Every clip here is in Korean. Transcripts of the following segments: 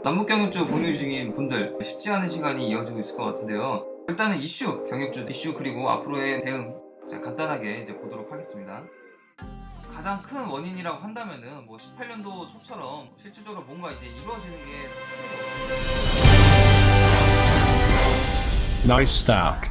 남북 경협주 공유 중인 분들 쉽지 않은 시간이 이어지고 있을 것 같은데요. 일단은 이슈, 경협주 이슈 그리고 앞으로의 대응 제가 간단하게 이제 보도록 하겠습니다. 가장 큰 원인이라고 한다면은 18년도 초처럼 실질적으로 뭔가 이제 이루어지는 게 특별히 없습니다. Nice stack.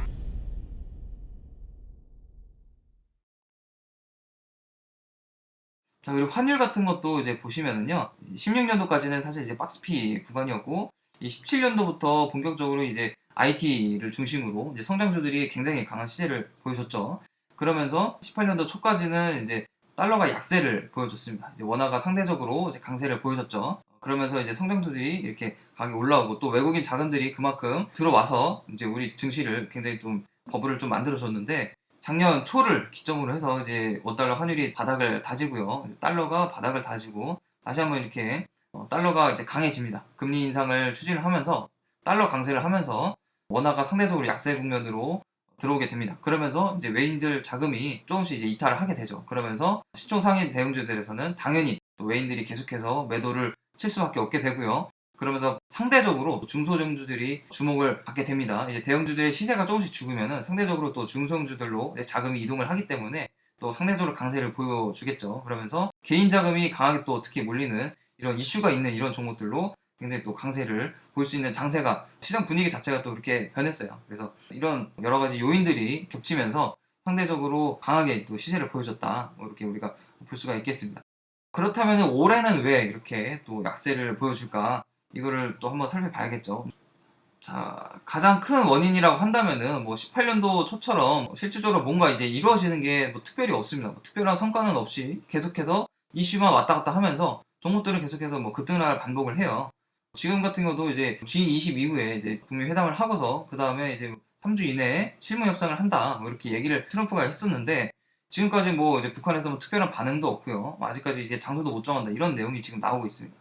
자, 그리고 환율 같은 것도 이제 보시면은요. 16년도까지는 사실 이제 박스피 구간이었고, 이 17년도부터 본격적으로 이제 IT를 중심으로 이제 성장주들이 굉장히 강한 시세를 보여줬죠. 그러면서 18년도 초까지는 이제 달러가 약세를 보여줬습니다. 이제 원화가 상대적으로 이제 강세를 보여줬죠. 그러면서 이제 성장주들이 이렇게 가격이 올라오고 또 외국인 자금들이 그만큼 들어와서 이제 우리 증시를 굉장히 좀 버블을 좀 만들어줬는데 작년 초를 기점으로 해서 이제 원달러 환율이 바닥을 다지고요. 달러가 바닥을 다지고 다시 한번 이렇게 달러가 이제 강해집니다. 금리 인상을 추진을 하면서 달러 강세를 하면서 원화가 상대적으로 약세 국면으로 들어오게 됩니다. 그러면서 이제 외인들 자금이 조금씩 이제 이탈을 하게 되죠. 그러면서 시총 상위 대형주들에서는 당연히 또 외인들이 계속해서 매도를 칠 수밖에 없게 되고요. 그러면서 상대적으로 중소형주들이 주목을 받게 됩니다. 이제 대형주들의 시세가 조금씩 죽으면은 상대적으로 또 중소형주들로 자금이 이동을 하기 때문에 또 상대적으로 강세를 보여주겠죠. 그러면서 개인 자금이 강하게 또 특히 몰리는 이런 이슈가 있는 이런 종목들로 굉장히 또 강세를 볼 수 있는 장세가 시장 분위기 자체가 또 이렇게 변했어요. 그래서 이런 여러 가지 요인들이 겹치면서 상대적으로 강하게 또 시세를 보여줬다. 이렇게 우리가 볼 수가 있겠습니다. 그렇다면 올해는 왜 이렇게 또 약세를 보여줄까? 이거를 또 한번 살펴봐야겠죠. 자, 가장 큰 원인이라고 한다면은 18년도 초처럼 실질적으로 뭔가 이제 이루어지는 게 특별히 없습니다. 특별한 성과는 없이 계속해서 이슈만 왔다 갔다 하면서 종목들은 계속해서 급등을 반복을 해요. 지금 같은 경우도 이제 G20 이후에 이제 북미 회담을 하고서 그 다음에 이제 3주 이내에 실무 협상을 한다 이렇게 얘기를 트럼프가 했었는데 지금까지 이제 북한에서 특별한 반응도 없고요. 아직까지 이제 장소도 못 정한다 이런 내용이 지금 나오고 있습니다.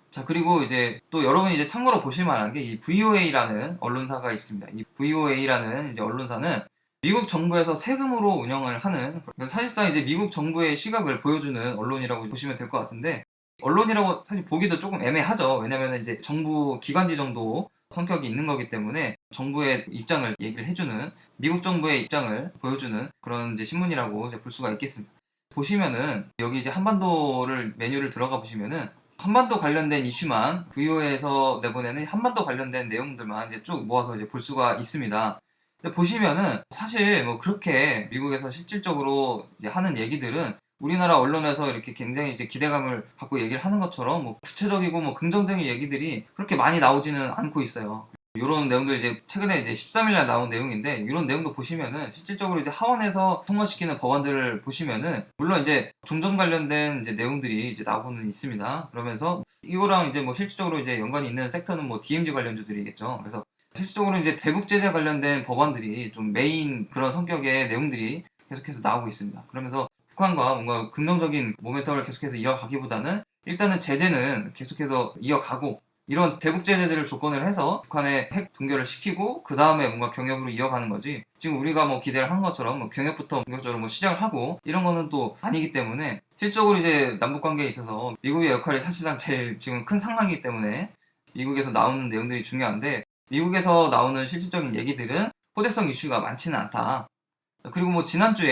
자, 그리고 이제 또 여러분이 이제 참고로 보실 만한 게 이 VOA라는 언론사가 있습니다. 이 VOA라는 이제 언론사는 미국 정부에서 세금으로 운영을 하는, 그래서 사실상 이제 미국 정부의 시각을 보여주는 언론이라고 보시면 될 것 같은데, 언론이라고 사실 보기도 조금 애매하죠. 왜냐면 이제 정부 기관지 정도 성격이 있는 거기 때문에 정부의 입장을 얘기를 해주는, 미국 정부의 입장을 보여주는 그런 이제 신문이라고 이제 볼 수가 있겠습니다. 보시면은 여기 이제 한반도를 메뉴를 들어가 보시면은 한반도 관련된 이슈만 VO에서 내보내는 한반도 관련된 내용들만 이제 쭉 모아서 이제 볼 수가 있습니다. 근데 보시면은 사실 그렇게 미국에서 실질적으로 이제 하는 얘기들은 우리나라 언론에서 이렇게 굉장히 이제 기대감을 갖고 얘기를 하는 것처럼 구체적이고 긍정적인 얘기들이 그렇게 많이 나오지는 않고 있어요. 이런 내용도 이제 최근에 이제 13일날 나온 내용인데 이런 내용도 보시면은 실질적으로 이제 하원에서 통과시키는 법안들을 보시면은 물론 이제 종전 관련된 이제 내용들이 이제 나오고는 있습니다. 그러면서 이거랑 이제 실질적으로 이제 연관이 있는 섹터는 DMZ 관련주들이겠죠. 그래서 실질적으로 이제 대북 제재 관련된 법안들이 좀 메인 그런 성격의 내용들이 계속해서 나오고 있습니다. 그러면서 북한과 뭔가 긍정적인 모멘텀을 계속해서 이어가기보다는 일단은 제재는 계속해서 이어가고 이런 대북 제재들을 조건을 해서 북한의 핵 동결을 시키고 그 다음에 뭔가 경협으로 이어가는 거지 지금 우리가 기대를 한 것처럼 경협부터 본격적으로 시작을 하고 이런 거는 또 아니기 때문에 실적으로 이제 남북 관계에 있어서 미국의 역할이 사실상 제일 지금 큰 상황이기 때문에 미국에서 나오는 내용들이 중요한데 미국에서 나오는 실질적인 얘기들은 호재성 이슈가 많지는 않다. 그리고 지난주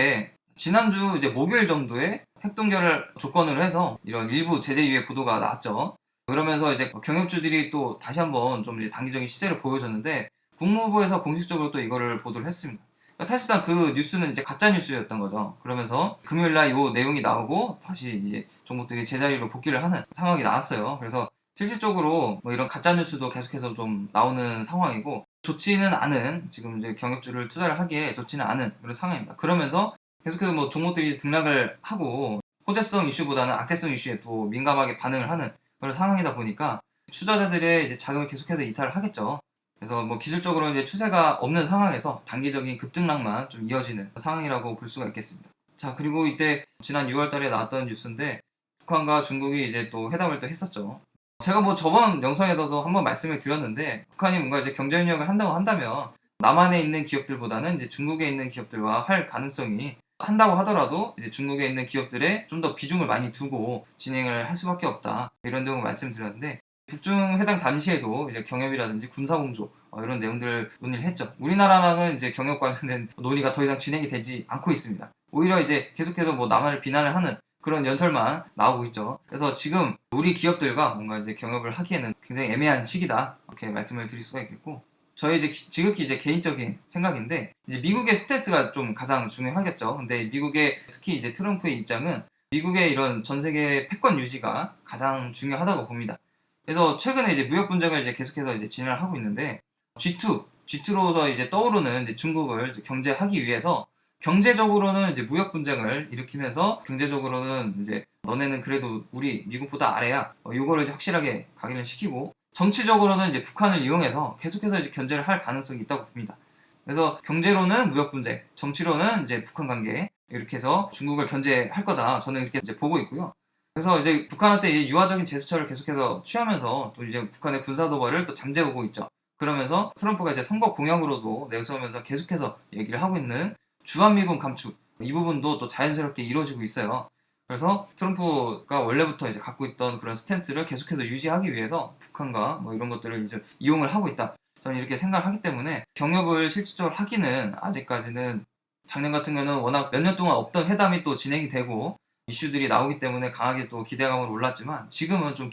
이제 목요일 정도에 핵동결을 조건으로 해서 이런 일부 제재 유예 보도가 나왔죠. 그러면서 이제 경협주들이 또 다시 한번 좀 이제 단기적인 시세를 보여줬는데 국무부에서 공식적으로 또 이거를 보도를 했습니다. 그러니까 사실상 그 뉴스는 이제 가짜 뉴스였던 거죠. 그러면서 금요일날 이 내용이 나오고 다시 이제 종목들이 제자리로 복귀를 하는 상황이 나왔어요. 그래서 실질적으로 이런 가짜 뉴스도 계속해서 좀 나오는 상황이고 좋지는 않은 지금 이제 경협주를 투자를 하기에 좋지는 않은 그런 상황입니다. 그러면서 계속해서 종목들이 등락을 하고 호재성 이슈보다는 악재성 이슈에 또 민감하게 반응을 하는 그런 상황이다 보니까 투자자들의 이제 자금을 계속해서 이탈을 하겠죠. 그래서 기술적으로 이제 추세가 없는 상황에서 단기적인 급등락만 좀 이어지는 상황이라고 볼 수가 있겠습니다. 자, 그리고 이때 지난 6월 달에 나왔던 뉴스인데 북한과 중국이 이제 또 회담을 또 했었죠. 제가 저번 영상에서도 한번 말씀을 드렸는데 북한이 뭔가 이제 경제협력을 한다고 한다면 남한에 있는 기업들보다는 이제 중국에 있는 기업들과 할 가능성이 한다고 하더라도 이제 중국에 있는 기업들에 좀 더 비중을 많이 두고 진행을 할 수밖에 없다 이런 내용을 말씀드렸는데 북중 회담 당시에도 이제 경협이라든지 군사공조 이런 내용들을 논의를 했죠. 우리나라랑은 이제 경협 관련된 논의가 더 이상 진행이 되지 않고 있습니다. 오히려 이제 계속해서 뭐 남한을 비난을 하는 그런 연설만 나오고 있죠. 그래서 지금 우리 기업들과 뭔가 이제 경협을 하기에는 굉장히 애매한 시기다, 이렇게 말씀을 드릴 수가 있겠고, 저희 이제 지극히 이제 개인적인 생각인데, 이제 미국의 스탠스가 좀 가장 중요하겠죠. 근데 미국의 특히 이제 트럼프의 입장은 미국의 이런 전 세계 패권 유지가 가장 중요하다고 봅니다. 그래서 최근에 이제 무역 분쟁을 이제 계속해서 이제 진행을 하고 있는데, G2로서 이제 떠오르는 이제 중국을 이제 경제하기 위해서 경제적으로는 이제 무역 분쟁을 일으키면서, 경제적으로는 이제 너네는 그래도 우리 미국보다 아래야, 요거를 이제 확실하게 각인을 시키고, 정치적으로는 이제 북한을 이용해서 계속해서 이제 견제를 할 가능성이 있다고 봅니다. 그래서 경제로는 무역 분쟁, 정치로는 이제 북한 관계, 이렇게 해서 중국을 견제할 거다, 저는 이렇게 이제 보고 있고요. 그래서 이제 북한한테 이제 유화적인 제스처를 계속해서 취하면서 또 이제 북한의 군사 도발을 또 잠재우고 있죠. 그러면서 트럼프가 이제 선거 공약으로도 내세우면서 계속해서 얘기를 하고 있는 주한미군 감축, 이 부분도 또 자연스럽게 이루어지고 있어요. 그래서 트럼프가 원래부터 이제 갖고 있던 그런 스탠스를 계속해서 유지하기 위해서 북한과 뭐 이런 것들을 이제 이용을 하고 있다, 저는 이렇게 생각을 하기 때문에 경협을 실질적으로 하기는 아직까지는, 작년 같은 경우는 워낙 몇 년 동안 없던 회담이 또 진행이 되고 이슈들이 나오기 때문에 강하게 또 기대감으로 올랐지만, 지금은 좀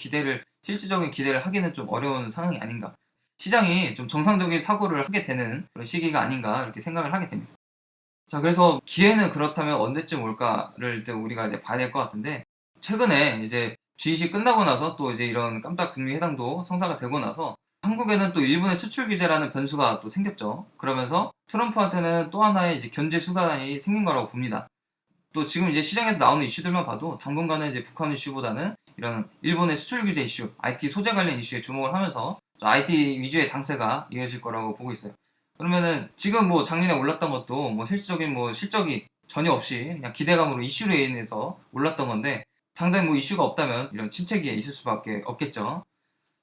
실질적인 기대를 하기는 좀 어려운 상황이 아닌가, 시장이 좀 정상적인 사고를 하게 되는 그런 시기가 아닌가, 이렇게 생각을 하게 됩니다. 자, 그래서 기회는 그렇다면 언제쯤 올까를 일단 우리가 이제 봐야 될 것 같은데, 최근에 이제 G20 끝나고 나서 또 이제 이런 깜짝 북미 회담도 성사가 되고 나서 한국에는 또 일본의 수출 규제라는 변수가 또 생겼죠. 그러면서 트럼프한테는 또 하나의 이제 견제 수단이 생긴 거라고 봅니다. 또 지금 이제 시장에서 나오는 이슈들만 봐도 당분간은 이제 북한 이슈보다는 이런 일본의 수출 규제 이슈, IT 소재 관련 이슈에 주목을 하면서 IT 위주의 장세가 이어질 거라고 보고 있어요. 그러면은 지금 뭐 작년에 올랐던 것도 뭐 실질적인 뭐 실적이 전혀 없이 그냥 기대감으로 이슈로 인해서 올랐던 건데, 당장 뭐 이슈가 없다면 이런 침체기에 있을 수밖에 없겠죠.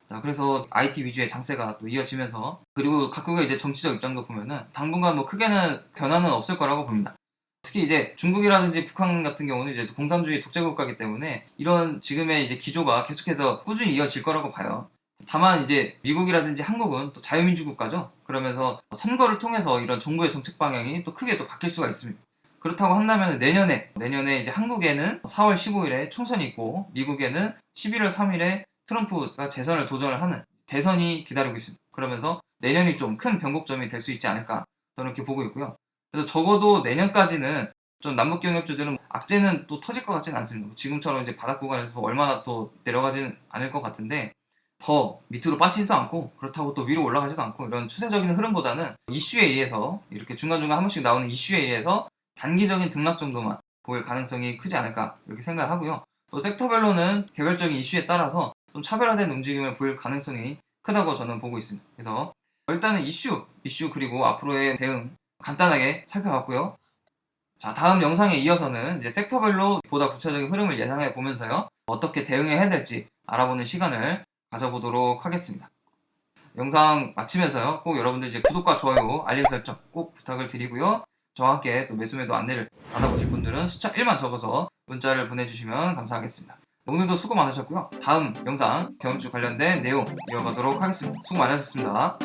자, 그래서 IT 위주의 장세가 또 이어지면서, 그리고 각국의 이제 정치적 입장도 보면은 당분간 뭐 크게는 변화는 없을 거라고 봅니다. 특히 이제 중국이라든지 북한 같은 경우는 이제 공산주의 독재 국가이기 때문에 이런 지금의 이제 기조가 계속해서 꾸준히 이어질 거라고 봐요. 다만 이제 미국이라든지 한국은 또 자유민주 국가죠. 그러면서 선거를 통해서 이런 정부의 정책 방향이 또 크게 또 바뀔 수가 있습니다. 그렇다고 한다면 내년에 이제 한국에는 4월 15일에 총선이 있고, 미국에는 11월 3일에 트럼프가 재선을 도전을 하는 대선이 기다리고 있습니다. 그러면서 내년이 좀 큰 변곡점이 될 수 있지 않을까, 저는 이렇게 보고 있고요. 그래서 적어도 내년까지는 좀 남북 경협주들은 악재는 또 터질 것 같지는 않습니다. 지금처럼 이제 바닥 구간에서 얼마나 또 내려가지는 않을 것 같은데, 더 밑으로 빠지지도 않고 그렇다고 또 위로 올라가지도 않고, 이런 추세적인 흐름보다는 이슈에 의해서, 이렇게 중간중간 한 번씩 나오는 이슈에 의해서 단기적인 등락 정도만 보일 가능성이 크지 않을까, 이렇게 생각을 하고요. 또 섹터별로는 개별적인 이슈에 따라서 좀 차별화된 움직임을 보일 가능성이 크다고 저는 보고 있습니다. 그래서 일단은 이슈 그리고 앞으로의 대응 간단하게 살펴봤고요. 자, 다음 영상에 이어서는 이제 섹터별로 보다 구체적인 흐름을 예상해 보면서요, 어떻게 대응해야 될지 알아보는 시간을 가져보도록 하겠습니다. 영상 마치면서요, 꼭 여러분들 이제 구독과 좋아요, 알림 설정 꼭 부탁을 드리고요. 저와 함께 또 매수매도 안내를 받아보실 분들은 숫자 1만 적어서 문자를 보내주시면 감사하겠습니다. 오늘도 수고 많으셨고요. 다음 영상 경주 관련된 내용 이어가도록 하겠습니다. 수고 많으셨습니다.